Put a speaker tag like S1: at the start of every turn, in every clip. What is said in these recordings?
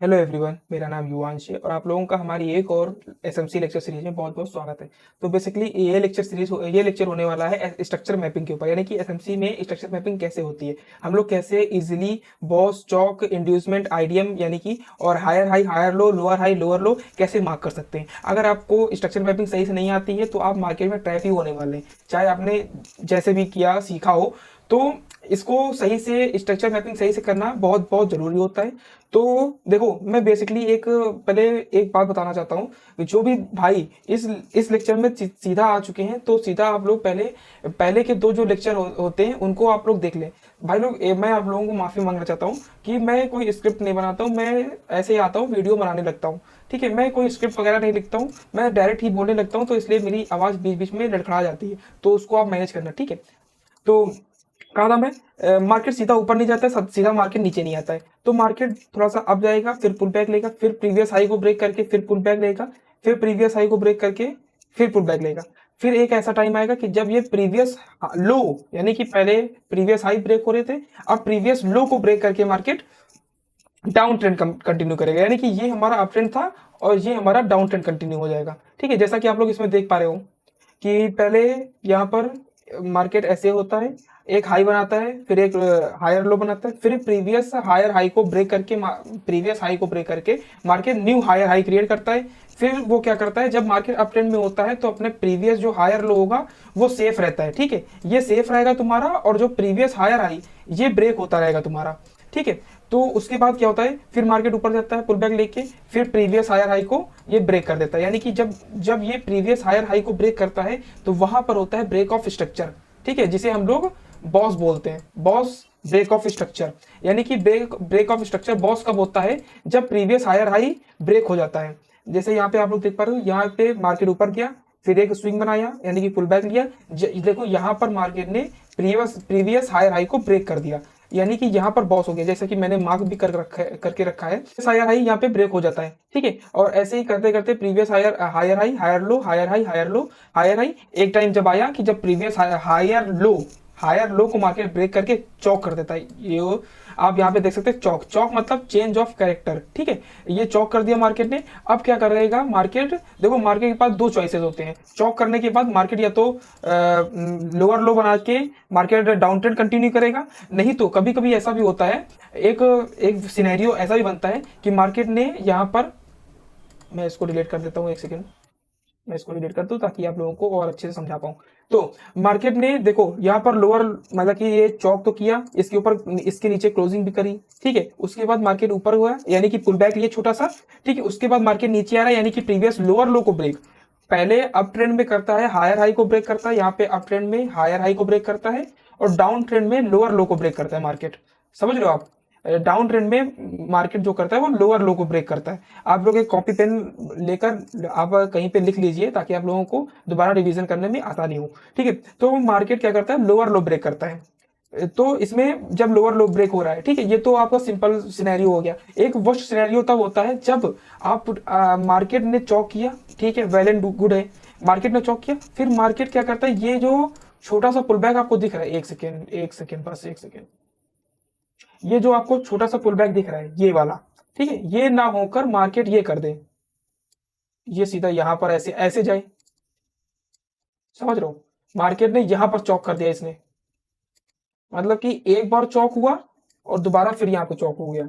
S1: Hello everyone, मेरा नाम युवांश है और आप लोगों का हमारी एक और एसएमसी लेक्चर सीरीज में बहुत बहुत स्वागत है। तो बेसिकली ये लेक्चर होने वाला है स्ट्रक्चर मैपिंग के ऊपर, यानी कि एसएमसी में स्ट्रक्चर मैपिंग कैसे होती है, हम लोग कैसे easily BOS CHOCH inducement IDM यानी कि और higher high higher low lower low कैसे मार्क कर सकते हैं। अगर आपको स्ट्रक्चर मैपिंग सही से नहीं आती है तो आप मार्केट में ट्रैप ही होने वाले हैं, चाहे आपने जैसे भी किया सीखा हो। तो इसको सही से स्ट्रक्चर मैपिंग सही से करना बहुत बहुत जरूरी होता है। तो देखो, मैं बेसिकली पहले एक बात बताना चाहता हूँ कि जो भी भाई इस लेक्चर में सीधा आ चुके हैं तो सीधा आप लोग पहले पहले के दो जो लेक्चर होते हैं उनको आप लोग देख लें। भाई लोग, मैं आप लोगों को माफी मांगना चाहता हूँ कि मैं कोई स्क्रिप्ट नहीं बनाता हूँ, मैं ऐसे ही आता हूँ वीडियो बनाने लगता हूँ। ठीक है, मैं कोई स्क्रिप्ट वगैरह नहीं लिखता हूँ, मैं डायरेक्ट ही बोलने लगता हूँ, तो इसलिए मेरी आवाज़ बीच बीच में लड़खड़ा जाती है, तो उसको आप मैनेज करना। ठीक है, तो कहा था मैं, मार्केट सीधा ऊपर नहीं जाता है, सीधा मार्केट नीचे नहीं आता है। तो मार्केट थोड़ा सा अप जाएगा, फिर पुल बैक लेगा, फिर प्रीवियस हाई को ब्रेक करके फिर पुल बैक लेगा, फिर प्रीवियस हाई को ब्रेक करके फिर पुल बैक लेगा। फिर एक ऐसा टाइम आएगा कि जब ये प्रीवियस लो, यानी कि पहले प्रीवियस हाई ब्रेक हो रहे थे, अब प्रीवियस लो को ब्रेक करके मार्केट डाउन ट्रेंड कंटिन्यू करेगा, यानी कि ये हमारा अप ट्रेंड था और ये हमारा डाउन ट्रेंड कंटिन्यू हो जाएगा। ठीक है, जैसा कि आप लोग इसमें देख पा रहे हो कि पहले यहाँ पर मार्केट ऐसे होता है, एक हाई बनाता है, फिर एक हायर लो बनाता है, फिर प्रीवियस हाई को ब्रेक करके market new hire high create करता है। फिर वो क्या करता है, जब मार्केट अप ट्रेंड में होता है तो अपने प्रीवियस जो हायर लो होगा वो सेफ रहता है। ठीक है, ये सेफ रहेगा तुम्हारा, और जो प्रीवियस हायर हाई ये ब्रेक होता रहेगा तुम्हारा। ठीक है, तो उसके बाद क्या होता है, फिर मार्केट ऊपर जाता है पुल बैक लेके, फिर प्रीवियस हायर हाई को ये ब्रेक कर देता है, यानी कि जब जब ये प्रीवियस हायर हाई को ब्रेक करता है तो वहां पर होता है ब्रेक ऑफ स्ट्रक्चर। ठीक है, जिसे हम लोग बॉस बोलते हैं, बॉस ब्रेक ऑफ स्ट्रक्चर। यानी कि ब्रेक ऑफ स्ट्रक्चर बॉस कब होता है, जब प्रीवियस हायर हाई ब्रेक हो जाता है। जैसे यहाँ पे आप लोग देख पा रहे हो, यहाँ पे मार्केट ऊपर गया, फिर एक स्विंग बनाया यानी कि पुल बैक लिया। देखो यहाँ पर मार्केट ने प्रीवियस हायर हाई को ब्रेक कर दिया, यानी कि यहाँ पर बॉस हो गया, जैसे कि मैंने मार्क भी करके रखा है। हायर हाई यहाँ पे ब्रेक हो जाता है। ठीक है, और ऐसे ही करते करते previous higher higher high higher low higher high higher low higher high, एक टाइम जब आया कि जब प्रीवियस हायर लो को मार्केट ब्रेक करके चौक कर देता है। ये आप यहाँ पे देख सकते हैं, चौक चौक मतलब चेंज ऑफ कैरेक्टर। ठीक है, ये चौक कर दिया मार्केट ने। अब क्या करेगा मार्केट, देखो मार्केट के पास दो चॉइसेस होते हैं। चौक करने के बाद मार्केट या तो लोअर लो बना के मार्केट डाउन ट्रेंड कंटिन्यू करेगा, नहीं तो कभी कभी ऐसा भी होता है, एक एक सिनेरियो ऐसा भी बनता है कि मार्केट ने यहाँ पर, मैं इसको डिलीट कर देता हूँ, एक सेकेंड, मैं इसको डिलीट कर दूं ताकि आप लोगों को और अच्छे से समझा पाऊं। तो मार्केट ने देखो यहाँ पर लोअर, मतलब कि ये चौक तो किया, इसके ऊपर इसके नीचे क्लोजिंग भी करी। ठीक है, उसके बाद मार्केट ऊपर हुआ यानी कि पुल बैक लिए छोटा सा। ठीक है, उसके बाद मार्केट नीचे आ रहा है यानी कि प्रीवियस लोअर लो को ब्रेक, पहले अप ट्रेंड में करता है हायर हाई को ब्रेक करता है, यहाँ पे अप ट्रेंड में हायर हाई को ब्रेक करता है, और डाउन ट्रेंड में लोअर लो को ब्रेक करता है मार्केट। समझ रहे हो आप, डाउन ट्रेंड में मार्केट जो करता है वो लोअर लो को ब्रेक करता है। आप लोग एक कॉपी पेन लेकर आप कहीं पे लिख लीजिए ताकि आप लोगों को दोबारा रिवीजन करने में आसानी हो। ठीक है, तो मार्केट क्या करता है, लोअर लो ब्रेक करता है। तो इसमें जब लोअर लो ब्रेक हो रहा है, ठीक है, ये तो आपका सिंपल सिनेरियो हो गया। एक वर्स्ट सिनेरियो तब होता है जब आप मार्केट ने चौक किया, ठीक है, वेल एंड गुड है, मार्केट ने चौक किया, फिर मार्केट क्या करता है, ये जो छोटा सा पुल बैक आपको दिख रहा है, एक सेकेंड बस एक सेकेंड, ये जो आपको छोटा सा पुल बैक दिख रहा है ये वाला, ठीक है, ये ना होकर मार्केट ये कर दे, ये सीधा यहां पर ऐसे ऐसे जाए। समझ रहे हो, मार्केट ने यहां पर चौक कर दिया इसने, मतलब कि एक बार चौक हुआ और दोबारा फिर यहाँ पे चौक हो गया।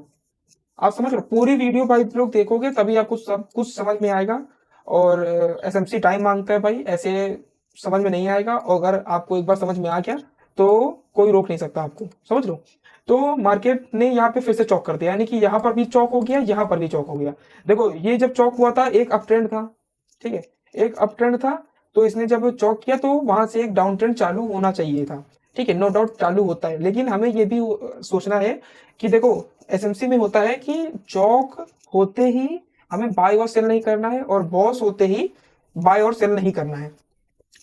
S1: आप समझ रहे हो, पूरी वीडियो भाई लोग देखोगे तभी आपको सब कुछ समझ में आएगा। और एसएमसी टाइम मांगता है भाई, ऐसे समझ में नहीं आएगा, और अगर आपको एक बार समझ में आ गया तो कोई रोक नहीं सकता आपको। समझ लो, तो मार्केट ने यहाँ पे फिर से चौक कर दिया, यानी कि यहाँ पर भी चौक हो गया, यहाँ पर भी चौक हो गया। देखो ये जब चौक हुआ था एक अप ट्रेंड था, ठीक है, एक अप ट्रेंड था, तो इसने जब चौक किया तो वहां से एक डाउन ट्रेंड चालू होना चाहिए था। ठीक है, नो डाउट चालू होता है, लेकिन हमें ये भी सोचना है कि देखो एसएमसी में होता है कि चौक होते ही हमें बाय और सेल नहीं करना है, और बॉस होते ही बाय और सेल नहीं करना है।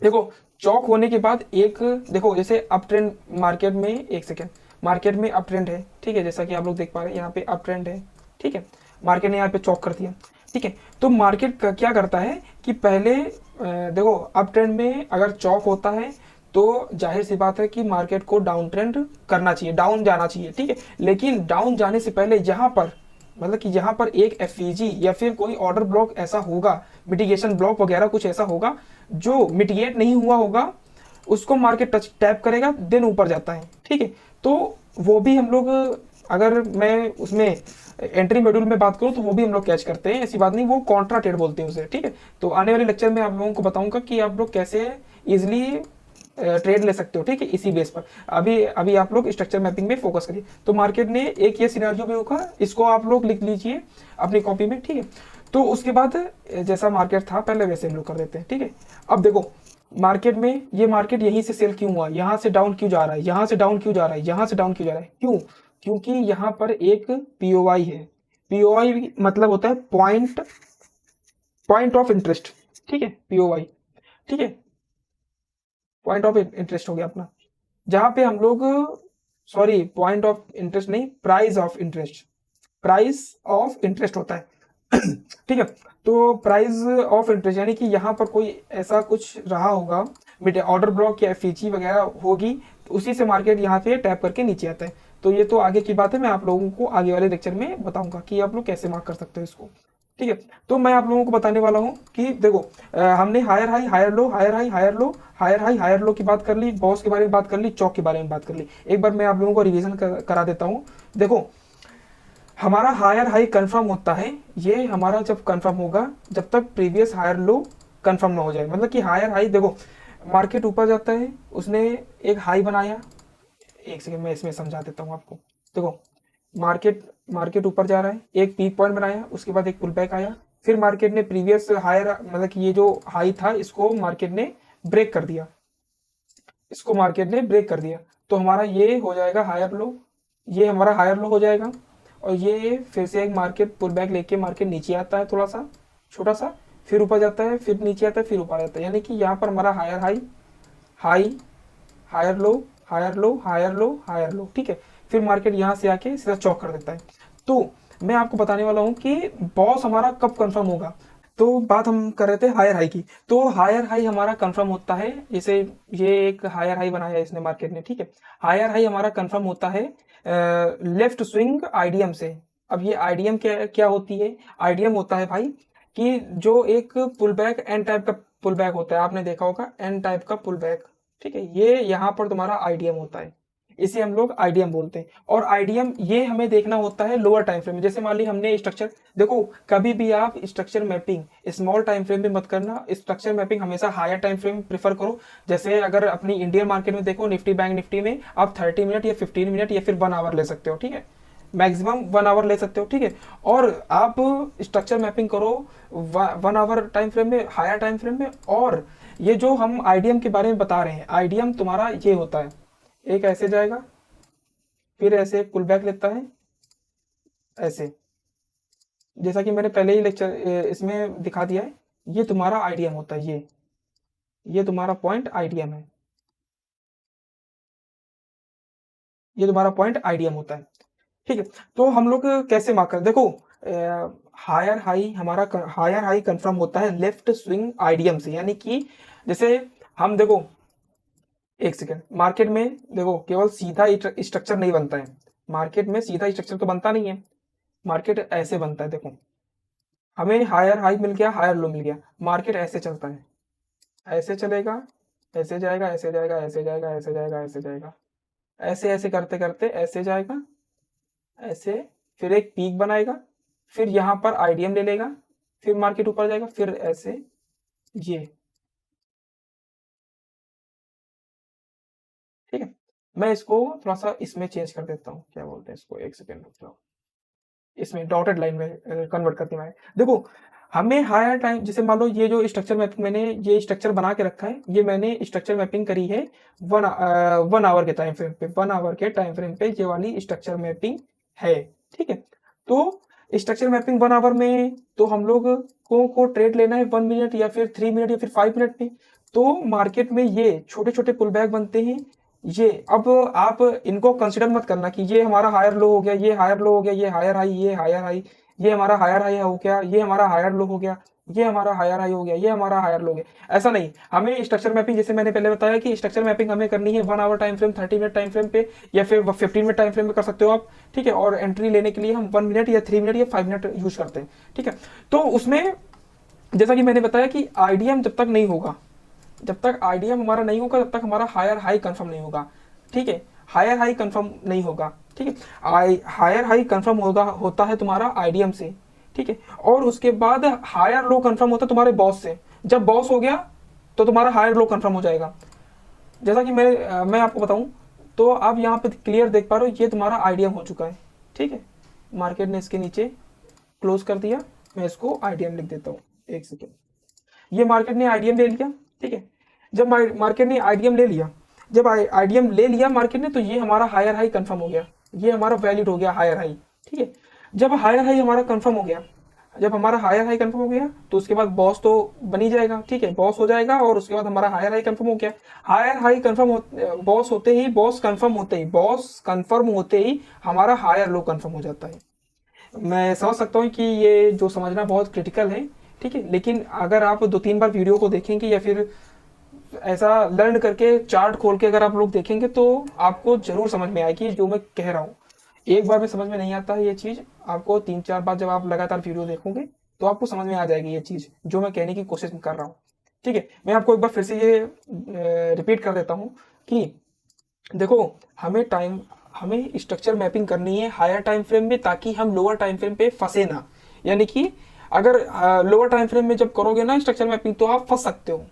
S1: देखो चौक होने के बाद एक, देखो जैसे अप ट्रेंड मार्केट में, एक सेकेंड, मार्केट में अप ट्रेंड है, ठीक है, जैसा कि आप लोग देख पा रहे हैं यहाँ पे अप ट्रेंड है। ठीक है, मार्केट ने यहाँ पे चौक कर दिया। ठीक है, तो मार्केट क्या करता है कि पहले देखो अप ट्रेंड में अगर चौक होता है तो जाहिर सी बात है कि मार्केट को डाउन ट्रेंड करना चाहिए, डाउन जाना चाहिए। ठीक है, लेकिन डाउन जाने से पहले मतलब कि यहाँ पर एक एफईजी या फिर कोई ऑर्डर ब्लॉक ऐसा होगा, मिटिगेशन ब्लॉक वगैरह कुछ ऐसा होगा जो मिटिगेट नहीं हुआ होगा, उसको मार्केट टच टैप करेगा देन ऊपर जाता है, ठीक है। तो वो भी हम लोग, अगर मैं उसमें एंट्री मॉड्यूल में बात करूँ तो वो भी हम लोग कैच करते हैं, ऐसी बात नहीं, वो कॉन्ट्रा ट्रेड बोलते हैं उसे, ठीक है। तो आने वाले लेक्चर में आप लोगों को बताऊंगा कि आप लोग कैसे इजिली ट्रेड ले सकते हो, ठीक है, इसी बेस पर। अभी अभी आप लोग स्ट्रक्चर मैपिंग में फोकस करिए। तो मार्केट ने एक ये सिनेरियो भी होगा, इसको आप लोग लिख लीजिए अपनी कॉपी में, ठीक है। तो उसके बाद जैसा मार्केट था पहले वैसे हम लोग कर देते हैं, ठीक है। अब देखो मार्केट में, ये मार्केट यहीं से सेल क्यों हुआ, यहाँ से डाउन क्यों जा रहा है, यहाँ से डाउन क्यों जा रहा है, यहाँ से डाउन क्यों जा रहा है, क्यों? क्योंकि यहाँ पर एक पीओआई है। पीओआई मतलब होता है पॉइंट ऑफ इंटरेस्ट, ठीक है, पीओआई, ठीक है, पॉइंट ऑफ इंटरेस्ट हो गया अपना, जहां पे हम लोग, सॉरी पॉइंट ऑफ इंटरेस्ट नहीं, price of interest, price of interest होता है ठीक है। तो प्राइस ऑफ इंटरेस्ट यानी कि यहाँ पर कोई ऐसा कुछ रहा होगा, ऑर्डर ब्लॉक या एफईजी वगैरह होगी, तो उसी से मार्केट यहाँ पे टैप करके नीचे आता है। तो ये तो आगे की बात है, मैं आप लोगों को आगे वाले लेक्चर में बताऊंगा कि आप लोग कैसे मार्क कर सकते हो इसको, ठीक है। तो मैं आप लोगों को बताने वाला हूँ कि देखो हमने higher high higher low, higher high higher low, higher high higher low की बात कर ली, बॉस के बारे में बात कर ली, चौक के बारे में बात कर ली। एक बार मैं आप लोगों को रिवीजन करा देता हूँ। देखो हमारा हायर हाई कंफर्म होता है, ये हमारा जब कंफर्म होगा जब तक प्रीवियस हायर लो कंफर्म ना हो जाए। मतलब कि हायर हाई, देखो मार्केट ऊपर जाता है, उसने एक हाई बनाया, एक सेकंड मैं इसमें समझा देता हूँ आपको। देखो मार्केट मार्केट ऊपर जा रहा है, एक पीक पॉइंट बनाया, उसके बाद एक पुल बैक आया, फिर मार्केट ने प्रीवियस हायर, मतलब कि ये जो हाई था इसको मार्केट ने ब्रेक कर दिया, इसको मार्केट ने ब्रेक कर दिया। तो हमारा ये हो जाएगा हायर लो, ये हमारा हायर लो हो जाएगा। और ये फिर से एक मार्केट पुल बैक लेके मार्केट नीचे आता है थोड़ा सा, छोटा सा, फिर ऊपर जाता है, फिर नीचे आता है, फिर ऊपर आता है। यानी कि यहाँ पर हमारा higher high, high, higher low, higher low, higher low, higher low, ठीक है। फिर मार्केट यहाँ से आके सीधा चौक कर देता है। तो मैं आपको बताने वाला हूँ कि बॉस हमारा कब कंफर्म होगा। तो बात हम कर रहे थे हायर हाई की, तो हायर हाई हमारा कंफर्म होता है, जैसे ये एक हायर हाई बनाया इसने मार्केट ने, ठीक है। हायर हाई हमारा कंफर्म होता है लेफ्ट स्विंग आईडीएम से। अब ये आईडीएम क्या क्या होती है? आईडीएम होता है भाई कि जो एक पुल बैक एन टाइप का पुल बैक होता है, आपने देखा होगा एन टाइप का पुल बैक, ठीक है। ये यहाँ पर तुम्हारा आईडीएम होता है, इसे हम लोग आईडीएम बोलते हैं। और आईडीएम ये हमें देखना होता है लोअर टाइम फ्रेम में। जैसे मान ली हमने स्ट्रक्चर, देखो कभी भी आप structure mapping small time frame में मत करना, स्ट्रक्चर मैपिंग हमेशा हायर टाइम फ्रेम प्रेफर करो। जैसे अगर अपनी इंडियन मार्केट में देखो, निफ्टी बैंक निफ्टी में आप 30 मिनट या 15 मिनट या फिर 1 आवर ले सकते हो, ठीक है, मैक्सिमम 1 आवर ले सकते हो, ठीक है। और आप स्ट्रक्चर मैपिंग करो 1 आवर टाइम फ्रेम में, हायर टाइम फ्रेम में। और ये जो हम आईडीएम के बारे में बता रहे हैं, आईडीएम तुम्हारा ये होता है, एक ऐसे जाएगा, फिर ऐसे पुल बैक लेता है ऐसे, जैसा कि मैंने पहले ही लेक्चर इसमें दिखा दिया है। ये तुम्हारा आईडीएम होता है, ये तुम्हारा पॉइंट आईडीएम है, ये तुम्हारा पॉइंट आईडीएम होता है, ठीक है। तो हम लोग कैसे मार्क कर, देखो हायर हाई हमारा, हायर हाई कंफर्म होता है लेफ्ट स्विंग आईडीएम से। यानी कि जैसे हम देखो, एक सेकेंड, मार्केट में देखो केवल सीधा स्ट्रक्चर नहीं बनता है, मार्केट में सीधा स्ट्रक्चर तो बनता नहीं है, मार्केट ऐसे बनता है। देखो हमें हायर हाई मिल गया, हायर लो मिल गया, मार्केट ऐसे चलता है, ऐसे चलेगा, ऐसे जाएगा, ऐसे जाएगा, ऐसे जाएगा, ऐसे जाएगा, ऐसे जाएगा, ऐसे ऐसे करते करते ऐसे जाएगा, ऐसे, फिर एक पीक बनाएगा, फिर यहाँ पर आईडीएम ले लेगा, फिर मार्केट ऊपर जाएगा, फिर ऐसे, ये, ठीक है। मैं इसको थोड़ा सा इसमें चेंज कर देता हूँ, क्या बोलते हैं इसको, एक सेकेंड रुक जाओ, इसमें डॉटेड लाइन में कन्वर्ट करती हूँ मैं। देखो हमें हायर टाइम, जैसे मान लो ये जो स्ट्रक्चर मैपिंग मैंने ये स्ट्रक्चर बना के रखा है, ये मैंने स्ट्रक्चर मैपिंग करी है 1 आवर के टाइम फ्रेम पे, 1 आवर के टाइम फ्रेम पे ये वाली स्ट्रक्चर मैपिंग है, ठीक है। तो स्ट्रक्चर मैपिंग 1 आवर में, तो हम लोग को ट्रेड लेना है 1 मिनट या फिर 3 मिनट या फिर 5 मिनट में। तो मार्केट में ये छोटे छोटे पुल बैक बनते हैं, ये अब आप इनको कंसिडर मत करना कि ये हमारा हायर लो हो गया, ये हायर लो हो गया, ये हायर हाई, ये हायर हाई, ये हमारा हायर हाई हो गया, ये हमारा हायर लो हो गया, ये हमारा हायर हाई हो गया, ये हमारा हायर लो हो गया। ऐसा नहीं, हमें स्ट्रक्चर मैपिंग, जैसे मैंने पहले बताया कि स्ट्रक्चर मैपिंग हमें करनी है 1 hour time frame, 30 minute time frame पे, या फिर 15 मिनट टाइम फ्रेम पे कर सकते हो आप, ठीक है। और एंट्री लेने के लिए हम 1 मिनट या 3 मिनट या 5 मिनट यूज करते हैं, ठीक है। तो उसमें जैसा कि मैंने बताया कि आईडीएम जब तक नहीं होगा, जब तक आईडीएम हमारा नहीं होगा, तब तक हमारा हायर हाई कंफर्म नहीं होगा, ठीक है। हायर हाई कंफर्म नहीं होगा, ठीक है। हायर हाई कंफर्म होगा, होता है तुम्हारा आईडीएम से, ठीक है। और उसके बाद हायर लो कंफर्म होता है तुम्हारे बॉस से। जब बॉस हो गया तो तुम्हारा हायर लो कंफर्म हो जाएगा। जैसा कि मैं आपको बताऊं, तो आप यहाँ पे क्लियर देख पा रहे हो, ये तुम्हारा आईडीएम हो चुका है, ठीक है। मार्केट ने इसके नीचे क्लोज कर दिया, मैं इसको आईडीएम लिख देता हूँ, एक सेकेंड। ये मार्केट ने आईडीएम ले लिया, ठीक है। जब मार्केट ने आईडीएम ले लिया, जब आईडीएम ले लिया मार्केट ने, तो ये हमारा हायर हाई कंफर्म हो गया, ये हमारा वैलिड हो गया हायर हाई, ठीक है। जब हायर हाई हमारा कंफर्म हो गया, जब हमारा हायर हाई कंफर्म हो गया, तो उसके बाद बॉस तो बन ही जाएगा, ठीक है, बॉस हो जाएगा। और उसके बाद हमारा हायर हाई कंफर्म हो गया। हायर हाई कंफर्म बॉस होते ही, बॉस कंफर्म होते ही हमारा हायर लो कंफर्म हो जाता है। मैं समझ सकता हूँ कि ये जो समझना बहुत क्रिटिकल है, ठीक है। लेकिन अगर आप 2-3 बार वीडियो को देखेंगे, या फिर ऐसा लर्न करके चार्ट खोल के अगर आप लोग देखेंगे, तो आपको जरूर समझ में आएगी जो मैं कह रहा हूँ। एक बार में समझ में नहीं आता है ये चीज, आपको 3-4 बार जब आप लगातार वीडियो देखोगे, तो आपको समझ में आ जाएगी ये चीज जो मैं कहने की कोशिश कर रहा हूँ, ठीक है। मैं आपको एक बार फिर से ये रिपीट कर देता हूँ कि देखो, हमें स्ट्रक्चर मैपिंग करनी है हायर टाइम फ्रेम में, ताकि हम लोअर टाइम फ्रेम पे फंसे ना। यानी कि अगर लोअर टाइम फ्रेम में जब करोगे ना स्ट्रक्चर मैपिंग, तो आप फंस सकते हो।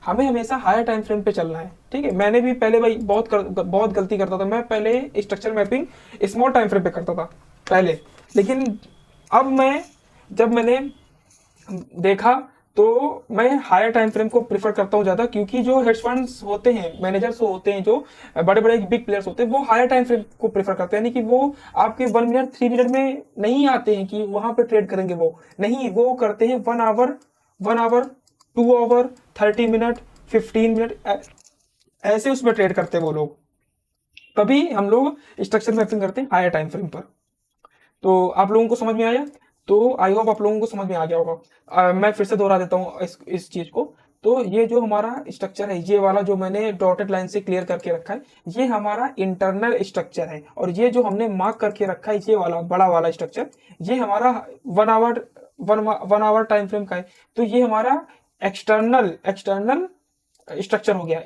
S1: हमें हमेशा हायर टाइम फ्रेम पे चलना है, ठीक है। मैंने भी पहले भाई बहुत गलती करता था। मैं पहले structure mapping small time frame पे करता था पहले, लेकिन अब जब मैंने देखा, तो मैं हायर टाइम फ्रेम को प्रीफर करता हूँ ज्यादा, क्योंकि जो हेज फंड्स होते हैं, मैनेजर्स होते हैं, जो बड़े बड़े बिग प्लेयर्स होते हैं, वो हायर टाइम फ्रेम को प्रीफर करते हैं। यानी कि वो आपके 1 मिनट 3 मिनट में नहीं आते हैं कि वहां पे ट्रेड करेंगे, वो नहीं, वो करते हैं 1 आवर 2 आवर 30 मिनट 15 मिनट, ऐसे उसमें ट्रेड करते हैं वो लोग। तभी हम लोग स्ट्रक्चर मैपिंग करते हैं हायर टाइम फ्रेम पर। तो आप लोगों को समझ में आया? तो आई होप आप लोगों को समझ में आ गया होगा। मैं फिर से दोहरा देता हूँ इस चीज को। तो ये जो हमारा स्ट्रक्चर है, ये वाला जो मैंने डॉटेड लाइन से क्लियर करके रखा है, ये हमारा इंटरनल स्ट्रक्चर है। और ये जो हमने मार्क करके रखा है, ये वाला बड़ा वाला स्ट्रक्चर, ये हमारा 1 आवर टाइम फ्रेम का है। तो ये हमारा एक्सटर्नल स्ट्रक्चर हो गया,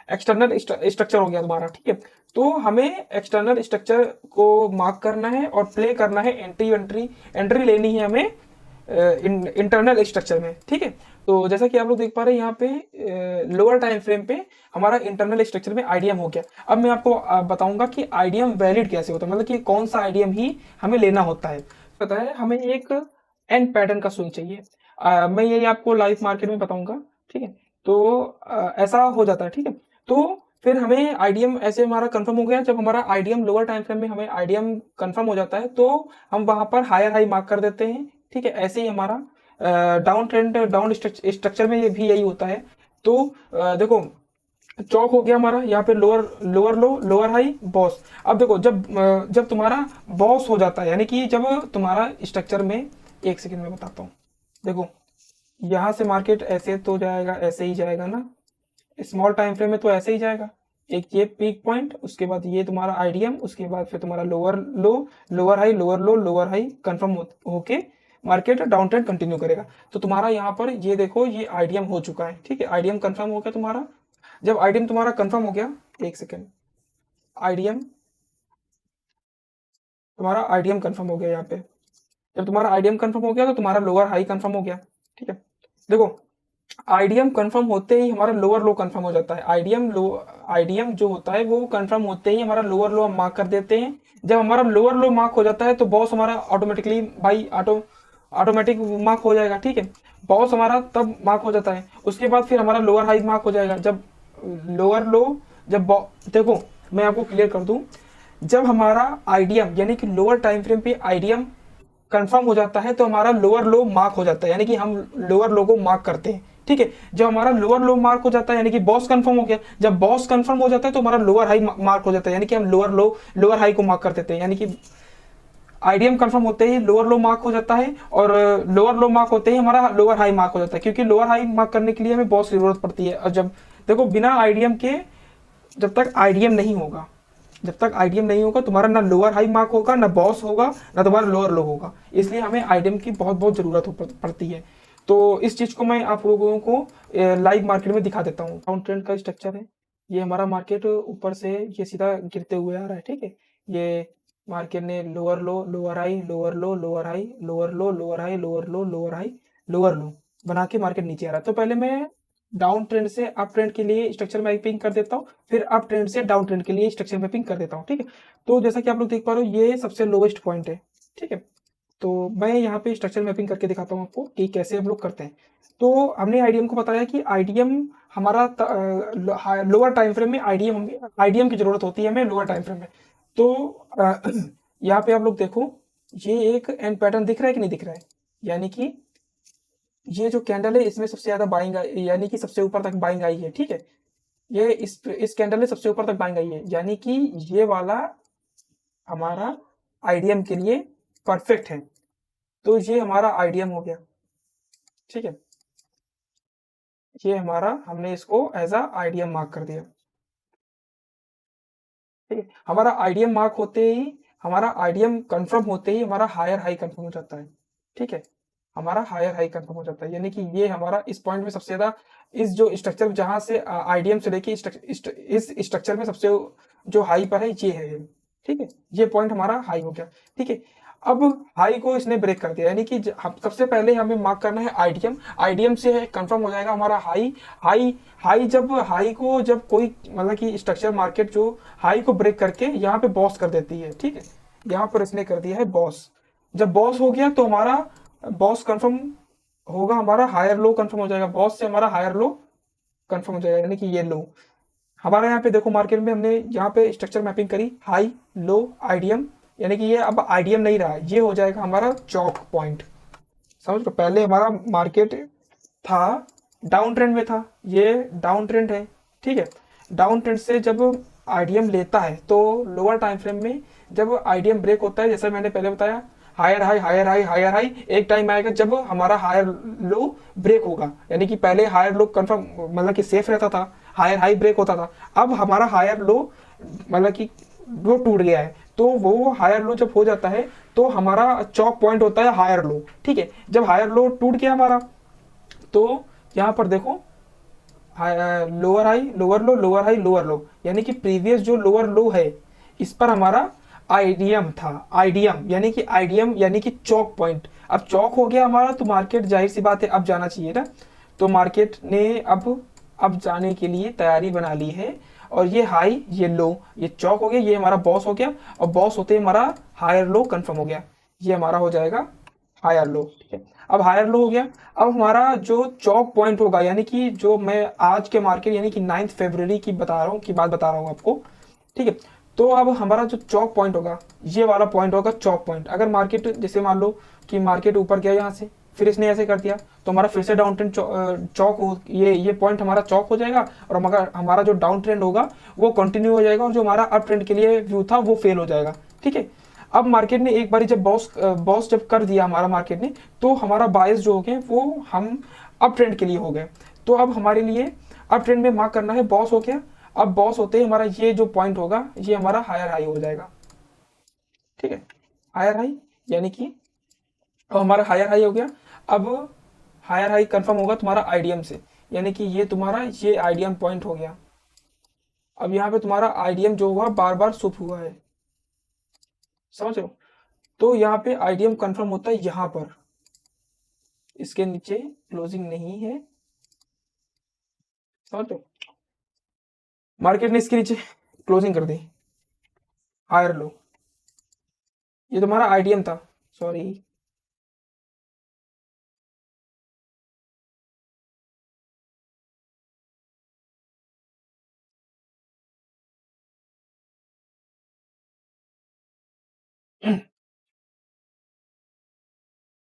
S1: एक्सटर्नल स्ट्रक्चर हो गया तुम्हारा, ठीक है। तो हमें एक्सटर्नल स्ट्रक्चर को मार्क करना है और प्ले करना है, एंट्री लेनी है हमें इंटरनल स्ट्रक्चर में, ठीक है। तो जैसा कि आप लोग देख पा रहे हैं यहाँ पे लोअर टाइम फ्रेम पे हमारा इंटरनल स्ट्रक्चर में आईडीएम हो गया। अब मैं आपको बताऊंगा कि आईडीएम वैलिड कैसे होता है, मतलब कि कौन सा आईडीएम ही हमें लेना होता है। पता है, हमें एक एन पैटर्न का स्विंग चाहिए। मैं ये आपको लाइव मार्केट में बताऊंगा, ठीक है। तो ऐसा हो जाता है, ठीक है। तो फिर हमें आईडीएम ऐसे हमारा कंफर्म हो गया। जब हमारा आईडीएम लोअर टाइम फ्रेम में हमें आईडीएम कंफर्म हो जाता है, तो हम वहां पर हायर हाई मार्क कर देते हैं, ठीक है। ऐसे ही हमारा डाउन ट्रेंड, डाउन स्ट्रक्चर में ये भी यही होता है। तो देखो, चौक हो गया हमारा यहाँ पे, लोअर लो, लोअर हाई, बॉस। अब देखो, जब तुम्हारा बॉस हो जाता है, यानी कि जब तुम्हारा स्ट्रक्चर में, एक सेकंड में बताता हूँ। देखो, यहाँ से मार्केट ऐसे तो जाएगा, ऐसे ही जाएगा ना, स्मॉल टाइम फ्रेम में तो ऐसे ही जाएगा। एक ये पीक पॉइंट, उसके बाद ये तुम्हारा आईडीएम, उसके बाद फिर तुम्हारा लोअर लो, लोअर हाई, लोअर लो, लोअर हाई कंफर्म होके मार्केट डाउन ट्रेंड कंटिन्यू करेगा। तो तुम्हारा यहाँ पर ये देखो, ये आईडीएम हो चुका है, ठीक है। आईडीएम कंफर्म हो गया तुम्हारा। जब आईडीएम तुम्हारा कंफर्म हो गया, एक सेकेंड, आईडीएम तुम्हारा आईडीएम कंफर्म हो गया यहाँ पे। जब तुम्हारा आईडीएम कंफर्म हो गया, तो तुम्हारा लोअर हाई कंफर्म हो गया, ठीक है। देखो, आईडीएम कंफर्म होते ही हमारा लोअर लो कंफर्म हो जाता है। आईडीएम जो होता है, वो कंफर्म होते ही हमारा लोअर लो हम मार्क कर देते हैं। जब हमारा लोअर लो मार्क हो जाता है, तो बॉस हमारा ऑटोमेटिकली भाई ऑटोमेटिक मार्क हो जाएगा, ठीक है। बॉस हमारा तब मार्क हो जाता है। उसके बाद फिर हमारा लोअर हाई मार्क हो जाएगा। जब लोअर लो, देखो, मैं आपको क्लियर कर दूं, जब हमारा आईडीएम यानी कि लोअर टाइम फ्रेम पे आईडीएम कंफर्म हो जाता है, तो हमारा लोअर लो मार्क हो जाता है, यानी कि हम लोअर लो को मार्क करते हैं, ठीक है। जब हमारा लोअर लो मार्क हो जाता है यानी कि बॉस कंफर्म हो गया, जब बॉस कंफर्म हो जाता है तो हमारा लोअर हाई मार्क हो जाता है, यानी कि हम लोअर लो लोअर हाई को मार्क कर देते हैं, यानी कि आईडीएम कंफर्म होते ही लोअर लो मार्क हो जाता है, और लोअर लो मार्क होते ही हमारा लोअर हाई मार्क हो जाता है, क्योंकि लोअर हाई मार्क करने के लिए हमें बॉस की जरूरत पड़ती है। और जब देखो बिना आईडीएम के, जब तक आईडीएम नहीं होगा, जब तक आईडीएम नहीं होगा तुम्हारा ना लोअर हाई मार्क होगा, ना बॉस होगा, ना तुम्हारा लोअर लो होगा, इसलिए हमें आईडीएम की बहुत बहुत जरूरत पड़ती है। तो इस चीज को मैं आप लोगों को लाइव मार्केट में दिखा देता हूँ। डाउन ट्रेंड का स्ट्रक्चर है, ये हमारा मार्केट ऊपर से ये सीधा गिरते हुए आ रहा है, ठीक है। ये मार्केट ने लोअर लो लोअर हाई लोअर लो लोअर हाई लोअर लो लोअर हाई लोअर लो लोअर हाई लोअर लो बना के मार्केट नीचे आ रहा है। तो पहले मैं डाउन ट्रेंड से अप ट्रेंड के लिए स्ट्रक्चर मैपिंग कर देता हूँ, फिर अप ट्रेंड से डाउन ट्रेंड के लिए स्ट्रक्चर मैपिंग कर देता हूँ, ठीक है। तो जैसा कि आप लोग देख पा रहे हो ये सबसे लोवेस्ट पॉइंट है, ठीक है। तो मैं यहाँ पे स्ट्रक्चर मैपिंग करके दिखाता हूँ आपको कि कैसे हम लोग करते हैं। तो हमने आईडीएम को बताया कि आईडीएम हमारा लोअर टाइम फ्रेम में आईडीएम की जरूरत होती है हमें लोअर टाइम फ्रेम में। तो यहाँ पे आप लोग देखो, ये एक एंड पैटर्न दिख रहा है कि नहीं दिख रहा है, यानी कि ये जो कैंडल है इसमें सबसे ज्यादा बाइंग यानी कि सबसे ऊपर तक बाइंग आई है, ठीक है। ये इस कैंडल में सबसे ऊपर तक बाइंग आई है, यानी कि ये वाला हमारा आईडीएम के लिए परफेक्ट है। तो ये हमारा आईडीएम हो गया, ठीक है। ये हमारा, हमने इसको एज अ आईडीएम मार्क कर दिया, ठीक है। हमारा आईडीएम मार्क होते ही, हमारा आईडीएम कंफर्म होते ही हमारा हायर हाई कंफर्म हो जाता है, ठीक है। हमारा हायर हाई कंफर्म हो जाता है, यानी कि ये हमारा इस पॉइंट में सबसे ज्यादा, इस जो स्ट्रक्चर जहां से आईडीएम से लेके इस स्ट्रक्चर में सबसे जो हाई पर है ये है, ठीक है। ये पॉइंट हमारा हाई हो गया, ठीक है। अब हाई को इसने ब्रेक कर दिया, यानी कि सबसे पहले हमें मार्क करना है आईडीएम, आईडीएम से कंफर्म हो जाएगा हमारा हाई। हाई हाई जब हाई को जब कोई मतलब कि स्ट्रक्चर मार्केट जो हाई को ब्रेक करके यहाँ पे बॉस कर देती है, ठीक है। यहाँ पर इसने कर दिया है बॉस। जब बॉस हो गया तो हमारा बॉस कंफर्म होगा, हमारा हायर लो कंफर्म हो जाएगा, बॉस से हमारा हायर लो कंफर्म हो जाएगा, यानी कि ये लो हमारा। यहाँ पे देखो मार्केट में हमने यहाँ पे स्ट्रक्चर मैपिंग करी, हाई लो आईडीएम, यानी कि ये अब आईडीएम नहीं रहा, ये हो जाएगा हमारा चौक पॉइंट। समझ लो, पहले हमारा मार्केट था डाउन ट्रेंड में था, ये डाउन ट्रेंड है, ठीक है। डाउन ट्रेंड से जब आईडीएम लेता है तो लोअर टाइम फ्रेम में जब आईडीएम ब्रेक होता है, जैसा मैंने पहले बताया, higher high higher high higher high, एक टाइम आएगा जब हमारा हायर लो ब्रेक होगा, यानी कि पहले हायर लो कंफर्म मतलब कि सेफ रहता था, हायर हाई ब्रेक होता था। अब हमारा हायर लो मतलब कि वो टूट गया है, तो वो हायर लो जब हो जाता है तो हमारा चौक पॉइंट होता है हायर लो, ठीक है। जब हायर लो टूट गया हमारा, तो यहाँ पर देखो लोअर हाई लोअर लो लोअर हाई लोअर लो, यानी कि प्रीवियस जो लोअर लो है इस पर हमारा आईडीएम था, आईडीएम यानी कि आईडीएम यानी कि चौक पॉइंट। अब चौक हो गया हमारा तो मार्केट जाहिर सी बात है अब जाना चाहिए ना, तो मार्केट ने अब जाने के लिए तैयारी बना ली है। और ये हाई ये लो ये चौक हो गया, ये हमारा बॉस हो गया, और बॉस होते ही हमारा हायर लो कंफर्म हो गया, ये हमारा हो जाएगा हायर लो, ठीक है। अब हायर लो हो गया, अब हमारा जो चौक पॉइंट होगा, यानी कि जो मैं आज के मार्केट यानी कि 9 फरवरी की बता रहा हूँ, की बात बता रहा हूँ आपको, ठीक है। तो अब हमारा जो चौक पॉइंट होगा ये वाला पॉइंट होगा चौक पॉइंट। अगर मार्केट जैसे मान लो कि मार्केट ऊपर गया यहाँ से, फिर इसने ऐसे कर दिया, तो हमारा फिर से डाउन ट्रेंड चौक हो, ये पॉइंट हमारा चौक हो जाएगा, और हमारा जो डाउन ट्रेंड होगा वो कंटिन्यू हो जाएगा, और जो हमारा अप ट्रेंड के लिए व्यू था वो फेल हो जाएगा, ठीक है। अब मार्केट ने एक बार जब बॉस जब कर दिया हमारा मार्केट ने, तो हमारा बायस जो हो गए वो हम अप ट्रेंड के लिए हो गए। तो अब हमारे लिए अप ट्रेंड में मार्क करना है, बॉस हो गया। अब बॉस होते ही हमारा ये जो पॉइंट होगा ये हमारा हायर हाई हो जाएगा, ठीक है। हायर हाई यानी कि अब हमारा हायर हाई हो गया। अब हायर हाई कंफर्म होगा तुम्हारा आईडीएम से, यानी कि ये तुम्हारा ये आईडीएम पॉइंट हो गया। अब यहाँ पे तुम्हारा आईडीएम जो हुआ बार बार सुप हुआ है, समझ रहे हो। तो यहाँ पे आईडीएम कंफर्म होता है यहाँ पर, इसके नीचे क्लोजिंग नहीं है, समझ रहे हो। मार्केट ने इसके नीचे क्लोजिंग कर दी, हायर लो, ये तुम्हारा आईडीएम था, सॉरी।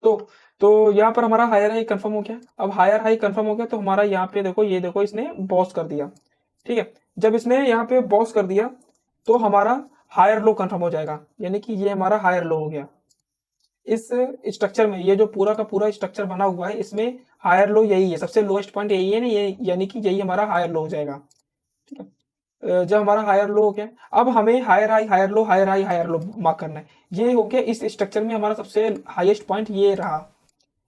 S1: तो तो यहाँ पर हमारा हायर हाई कंफर्म हो गया। अब हायर हाई कंफर्म हो गया तो हमारा यहाँ पे देखो, ये देखो इसने बॉस कर दिया, ठीक है। जब इसने यहाँ पे बॉस कर दिया तो हमारा हायर लो कंफर्म हो जाएगा, यानी कि ये हमारा हायर लो हो गया। इस स्ट्रक्चर में ये जो पूरा का पूरा स्ट्रक्चर बना हुआ है, इसमें हायर लो यही है, सबसे लोएस्ट पॉइंट यही है ना, ये यानी कि यही हमारा हायर लो हो जाएगा, ठीक है। जब हमारा हायर लो हो गया, अब हमें higher high higher low higher high higher low mark करना है। ये हो गया इस स्ट्रक्चर में हमारा सबसे हाईएस्ट पॉइंट ये रहा,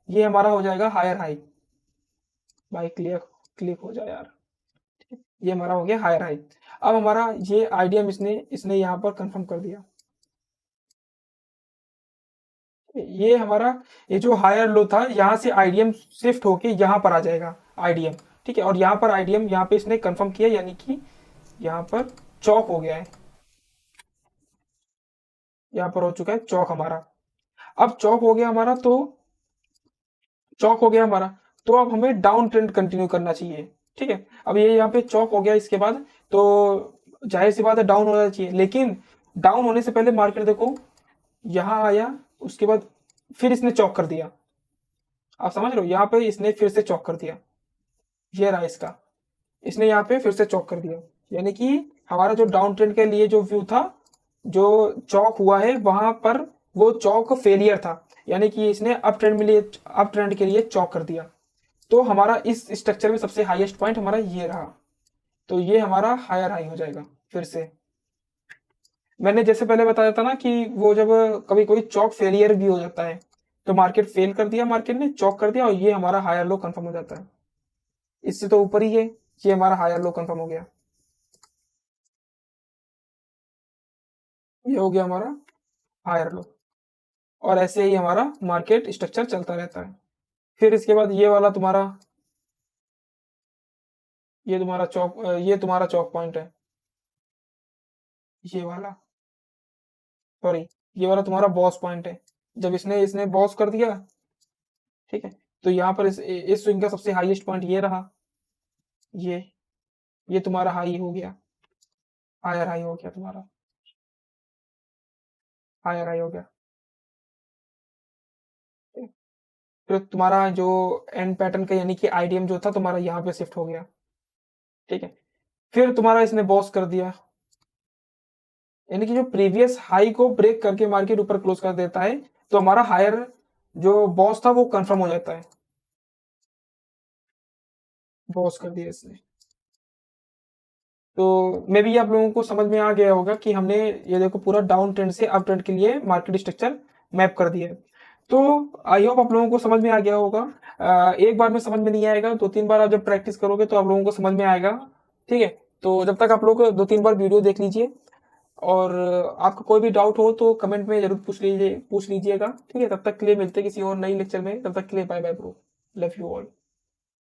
S1: ये हमारा हो जाएगा हायर हाई। भाई क्लियर, क्लिक हो जाए यार। ये हमारा हो गया हायर हाई। अब हमारा ये आईडीएम इसने इसने यहाँ पर कंफर्म कर दिया। ये हमारा ये जो हायर लो था, यहाँ से आईडीएम शिफ्ट होके यहाँ पर आ जाएगा आईडीएम, ठीक है। और यहाँ पर आईडीएम यहाँ पे इसने कंफर्म किया, यानी कि यहाँ पर चौक हो गया है, यहाँ पर हो चुका है चौक हमारा। अब चौक हो गया हमारा, तो चौक हो गया हमारा, तो अब हमें डाउन ट्रेंड कंटिन्यू करना चाहिए, ठीक है। अब ये यहाँ पे चौक हो गया, इसके बाद तो जाहिर सी बात है डाउन होना चाहिए, लेकिन डाउन होने से पहले मार्केट देखो यहाँ आया, उसके बाद फिर इसने चौक कर दिया। आप समझ रहे हो, यहाँ पे इसने फिर से चौक कर दिया, ये रहा इसका, इसने यहाँ पे फिर से चौक कर दिया, यानी कि हमारा जो डाउन ट्रेंड के लिए जो व्यू था, जो चौक हुआ है वहां पर, वो चौक फेलियर था, यानी कि इसने अप ट्रेंड में लिए अप ट्रेंड के लिए चौक कर दिया। तो हमारा इस स्ट्रक्चर में सबसे हाईएस्ट पॉइंट हमारा ये रहा, तो ये हमारा हायर हाई हो जाएगा। फिर से मैंने जैसे पहले बताया था ना कि वो जब कभी कोई चौक फेलियर भी हो जाता है, तो मार्केट फेल कर दिया, मार्केट ने चौक कर दिया, और ये हमारा हायर लो कंफर्म हो जाता है। इससे तो ऊपर ही है, ये हमारा हायर लो कंफर्म हो गया, ये हो गया हमारा हायर लो। और ऐसे ही हमारा मार्केट स्ट्रक्चर चलता रहता है। फिर इसके बाद ये वाला तुम्हारा, ये तुम्हारा चौक पॉइंट है, ये वाला, सॉरी, ये वाला तुम्हारा बॉस पॉइंट है। जब इसने इसने बॉस कर दिया, ठीक है, तो यहाँ पर इस स्विंग का सबसे हाईएस्ट पॉइंट ये रहा, ये ये तुम्हारा हाई हो गया, हायर हाई हो गया तुम्हारा, हायर हाई हो गया, ठीक है? फिर तुम्हारा जो एंड पैटर्न का, यानी कि आईडीएम जो था तुम्हारा, यहाँ पे शिफ्ट हो गया, ठीक है। फिर तुम्हारा इसने बॉस कर दिया, यानी कि जो प्रीवियस हाई को ब्रेक करके मार्केट ऊपर क्लोज कर देता है, तो हमारा हायर जो बॉस था वो कंफर्म हो जाता है, बॉस कर दिया इसने। तो मे बी आप लोगों को समझ में आ गया होगा कि हमने ये देखो पूरा डाउन ट्रेंड से अप ट्रेंड के लिए मार्केट स्ट्रक्चर मैप कर दिया है। तो आई होप आप लोगों को समझ में आ गया होगा। एक बार में समझ में नहीं आएगा, 2-3 बार आप जब प्रैक्टिस करोगे तो आप लोगों को समझ में आएगा, ठीक है। तो जब तक आप लोग 2-3 बार वीडियो देख लीजिए, और आपका कोई भी डाउट हो तो कमेंट में जरूर पूछ लीजिएगा, ठीक है। तब तक के लिए मिलते हैं किसी और नई लेक्चर में, तब तक के लिए bye bye bro, love you all.